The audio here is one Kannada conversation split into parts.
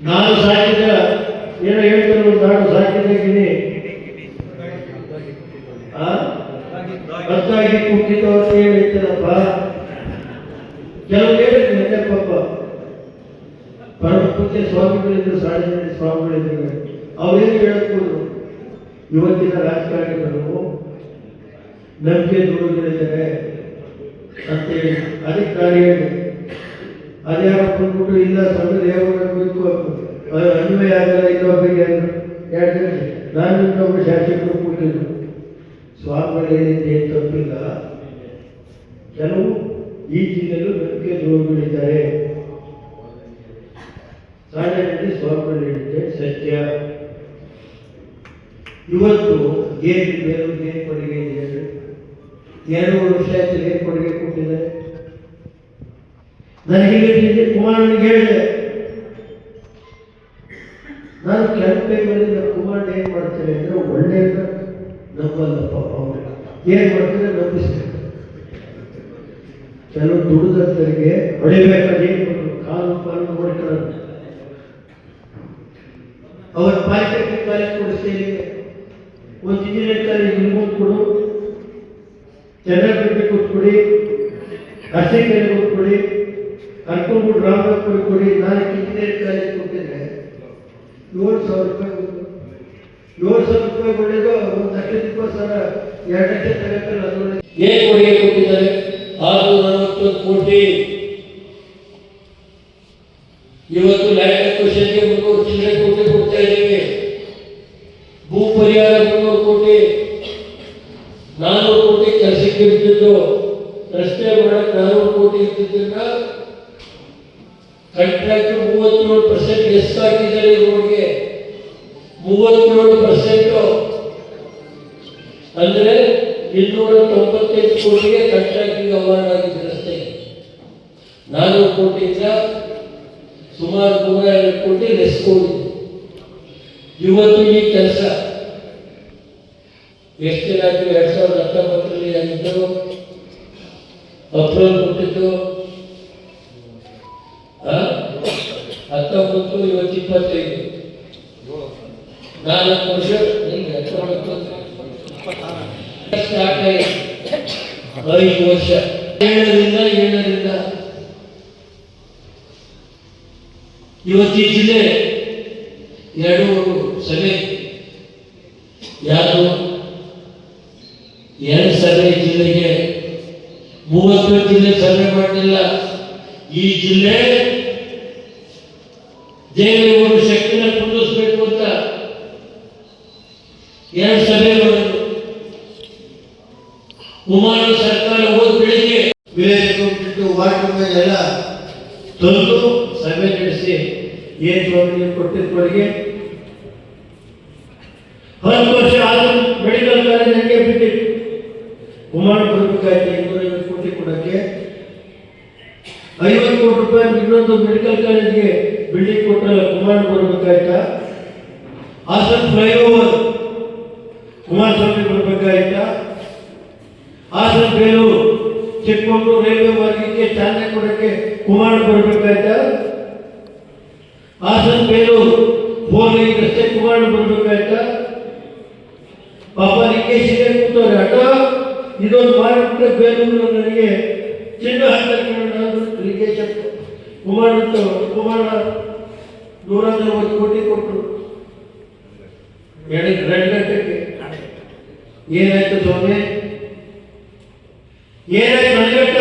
ನಾನು ಸಾಕಿದ ಏನೋ ಹೇಳ್ತಾರೆ, ನಾನು ಸಾಕಿದ ಗಿಣಿ ಅರ್ಥಾಗಿ ಕುಟ್ಟಿದವ್ರು ಹೇಳ್ತಾರಪ್ಪ. ಕೆಲವು ಹೇಳಿದ್ರೆ ಪಾಪ ಪರಮ ಪೂಜ್ಯ ಸ್ವಾಮಿಗಳಿದ್ರು, ಸಾಧನೆ ಸ್ವಾಮಿಗಳಿದ್ರು, ಅವರೇನು ಹೇಳ್ಬೋದು, ಇವತ್ತಿನ ರಾಜಕಾರಣಿಗಳು ನಂಬಿಕೆ ದುಡುಗಳಿದ್ದಾರೆ ಅಂತೇಳಿ. ಅದಕ್ಕೆ ನಾನು ಹೇಳಿ, ಅದ್ಯಾರ ಬಂದ್ಬಿಟ್ಟು ಇಲ್ಲ ಸಮಯ ಅನ್ವಯ ಆಗಲ್ಲ ಇನ್ನೊಬ್ಬರಿಗೆ ಹೇಳಿದ್ರೆ ನಾನು ಇನ್ನೊಬ್ಬ ಶಾಸಕರು ಕೊಟ್ಟಿದ್ರು. ಸ್ವಾಮಿಗಳು ಹೇಳಿದ್ದು ಏನು ತಪ್ಪಿಲ್ಲ. ಕೆಲವು ಈ ಜಿಲ್ಲೆಯಲ್ಲೂ ನಂಬಿಕೆ ದ್ರೋಹಿಗಳಿದ್ದಾರೆ. ಸಾಧನೆಯಲ್ಲಿ ಸ್ವಾಮಿಗಳು ಹೇಳಿದ್ದೆ ಸತ್ಯ. ಇವತ್ತು ಏನು ಬೇರೆ ಏನು ಕೊಡುಗೆ ಇದೆ? 2 ವರ್ಷ ಆಯ್ತು ಏನು ಕೊಡುಗೆ ಕೊಟ್ಟಿದ್ದಾರೆ? ನನಗೆ ಹೇಳಿದ್ದೆ, ಕುಮಾರನಿಗೆ ಹೇಳಿದೆ, ನಾನು ಕೆಂಪೆ ಮೇಲೆ ನಮ್ಮ ಕುಮಾರನ ಏನು ಮಾಡ್ತೇನೆ ಅಂದರೆ ಒಳ್ಳೆಯದ ನಂಬಲ್ಲಪ್ಪ. ಅವರು ಏನು ಮಾಡ್ತಾರೆ ನಂಬಿಸ್ತಾರೆ. ಕೆಲವು ದುಡಿದರಿಗೆ ಹೊಡಿಬೇಕಾದ್ರೆ ಕಾಲು ಪಾಲು ನೋಡ್ಕೊಳ್ಳೋದು. ಅವರ ಪಾಲಿಟೆಕ್ನಿಕ್ ಕಾಲೇಜ್ ಕೊಡಿಸ್ತೇನೆ, ಒಂದು ಇಂಜಿನಿಯರಿಂಗ್ ಕಾಲೇಜ್ ನಿಮ್ಗೊಂದು ಕೊಡು, ಚನ್ನಪೇಟೆ ಕೊಟ್ಕೊಡಿ, ಅರಸೀಕೆರೆ ಕೊಟ್ಕೊಡಿ, ಕರ್ಕೊಂಡ್ಬಿಟ್ಟು ರಾಮನಗರ ಕೊಡಿ. ನಾನು ಇಂಜಿನಿಯರಿಂಗ್ ಕಾಲೇಜ್ ಕೊಟ್ಟಿದ್ರೆ 7,000 ರೂಪಾಯಿ. 7,000 ರೂಪಾಯಿ ಒಳ್ಳೇದು. 1,20,000 2 ಲಕ್ಷ ತಗೋತಾರೆ. ಅದರೊಳಗೆ ಏನು ಕೊಡುಗೆ ಕೊಟ್ಟಿದ್ದಾರೆ? 641 ಕೋಟಿ. ಇವತ್ತು ಲ್ಯಾಂಡ್ ಅಕ್ವಿಸಿಷನ್ಗೆ 300 ಚಿಲ್ಲರೆ ಕೋಟಿ ಕೊಡ್ತಾ ಇದ್ದೇವೆ. ಭೂ ಪರಿಹಾರ 300 ಕೋಟಿ, 400 ಕೋಟಿ ಕೆಲಸಕ್ಕೆ ಇರ್ತಿದ್ದು. ರಸ್ತೆ ಮಾಡಕ್ಕೆ 400 ಕೋಟಿ ಇರ್ತಿದ್ದ ಕಾಂಟ್ರಾಕ್ಟ್ 37% ಎಷ್ಟು ಹಾಕಿದ್ದಾರೆ ರೋಡ್ಗೆ? 37% ಅಂದ್ರೆ 295 ಕೋಟಿಗೆ ಕಾಂಟ್ರಾಕ್ಟಿಗೆ ಅವಾರ್ಡ್ ಆಗಿದೆ ರಸ್ತೆಗೆ. 400 ಕೋಟಿಯಿಂದ ಸುಮಾರು 150 ಕೋಟಿ ಲೆಸ್ ಕೊಡಿದೆ. ಇವತ್ತು ಈ ಕೆಲಸ ಎಷ್ಟು ದಿನ ಆಯ್ತು? 2019ರಲ್ಲಿ ಆಗಿದ್ದು ಅಪ್ರೂವಲ್ ಕೊಟ್ಟಿದ್ದು 19, ಇವತ್ತು 25, 4 ವರ್ಷ ಸ್ಟಾರ್ಟ್ ಆಗಿದೆ. 5 ವರ್ಷ 7ರಿಂದ ಇವತ್ತು ಈ ಜಿಲ್ಲೆ 2 ಸಭೆ, ಯಾರು 2 ಸಭೆ ಜಿಲ್ಲೆಗೆ 30 ಜಿಲ್ಲೆ ಸಭೆ ಮಾಡಲಿಲ್ಲ. ಈ ಜಿಲ್ಲೆ ದೇವೇಗೌಡರ ಶಕ್ತಿನ ಕುಂದಿಸಬೇಕು ಅಂತ 2 ಸಭೆ ಮಾಡಿದ್ರು. ಕುಮಾರ ಸರ್ಕಾರ ಹೋದ ಬೆಳಿಗ್ಗೆ ವಿಲೇಜ್ ವಾಟರ್ ಎಲ್ಲ ತಂದು ಸಭೆ ನಡೆಸಿ ಏನು ಸ್ವಾಮಿ ಕೊಟ್ಟಿದ್ದ ಕೊಡುಗೆ 10 ವರ್ಷ ಆದರೂ ಮೆಡಿಕಲ್ ಕಾಲೇಜ್ ಹಂಗೆ ಬಿಟ್ಟಿತ್ತು. ಕುಮಾರ ಕೊಡಬೇಕಾಯ್ತು 250 ಕೋಟಿ ಕೊಡಕ್ಕೆ. 50 ಕೋಟಿ ರೂಪಾಯಿ ಇನ್ನೊಂದು ಮೆಡಿಕಲ್ ಕಾಲೇಜ್ಗೆ ಬಿಲ್ಡಿಂಗ್ ಕೊಟ್ಟರೆ ಕುಮಾರ ಕೊಡಬೇಕಾಯ್ತಾ? ಹಾಸನ ಫ್ಲೈಓವರ್ ಕುಮಾರಸ್ವಾಮಿ ಕೊಡಬೇಕಾಯ್ತಾ? ಹಾಸನ ಬೇಲೂರು ಚಿಕ್ಕಮಗಳೂರು ರೈಲ್ವೆ ಮಾರ್ಗಕ್ಕೆ ಚಾಲನೆ ಕೊಡಕ್ಕೆ ಕುಮಾರ ಕೊಡಬೇಕಾಯ್ತಾ? ಹಾಸನ ಬೇಲೂರು 4 ಲೈನ್ ರಸ್ತೆ ಕುಮಾರ ಕೊಡಬೇಕಾಯ್ತಾ? ಪಾಪ ನಿಕೇಶಿಗೆ ಕೂತವ್ರೆ, ಅಟ ಇದೊಂದು ಮಾಡಿಬಿಟ್ರೆ ಬೇಲೂರು ನನಗೆ ಚಿನ್ನ ಹಾಕಿ ನಿಕೇಶ ಕುಮಾರ $140 ಕೋಟಿ ಕೊಟ್ಟರು 2 ಗಂಟೆಗೆ. ಏನಾಯ್ತು ಸ್ವಾಮಿ? ಏನಾಯ್ತು ಮನೆಗಟ್ಟ?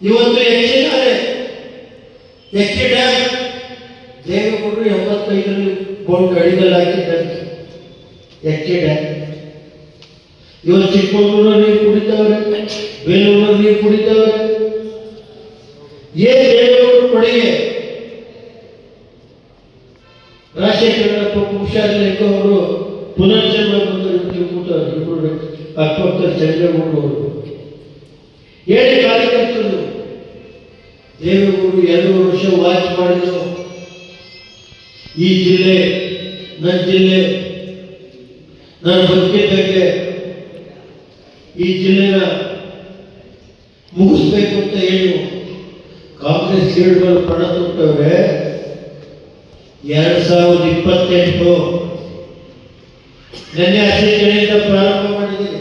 ಇವತ್ತು ಎಚ್ ಡ್ಯಾಮ್ ದೇವೇಗೌಡರು 85ರಲ್ಲಿ ಬೋರ್ಡ್ ಗಡಿದಲ್ಲಿ ಹಾಕಿದ್ದಾರೆ. ಎಚ್ ಡ್ಯಾಮ್ ಇವತ್ತು ಚಿಕ್ಕಮಗಳೂರಲ್ಲಿ ನೀರು ಕುಡಿತಾವ್ರೆ, ಬೇಲೂರಲ್ಲಿ ನೀರು ಕುಡಿತಾವ್ರೆ. ಏನ್ ದೇವೇಗೌಡರು ಕೊಡುಗೆ? ರಾಜಶೇಖರಪ್ಪ ಹುಷಾರಿಲ್ಲ ಅವರು ಪುನರ್ಜನ್ಮ ಬಂದರು. ಇಬ್ಬರು ಅಕ್ಕಪಕ್ಕದ ಚಂದ್ರಗೌಡರು ಹೇಳಿ ಕಾರ್ಯಕರ್ತರು ದೇವೇಗೌಡರು 2 ವರ್ಷ ವಾಚ್ ಮಾಡಿದ್ರು. ಈ ಜಿಲ್ಲೆ ನನ್ನ ಜಿಲ್ಲೆ, ನಾನು ಬದುಕಿದ್ದಂಗೆ ಈ ಜಿಲ್ಲೆನ ಮುಗಿಸ್ಬೇಕು ಅಂತ ಹೇಳಿ ಕಾಂಗ್ರೆಸ್ ಸೀಟ್ಗಳು ಪಣ ತೊಟ್ಟವ್ರೆ. 2028 ನಿನ್ನೆ ಆಚರಣೆಯಿಂದ ಪ್ರಾರಂಭ ಮಾಡಿದ್ದೀರಿ.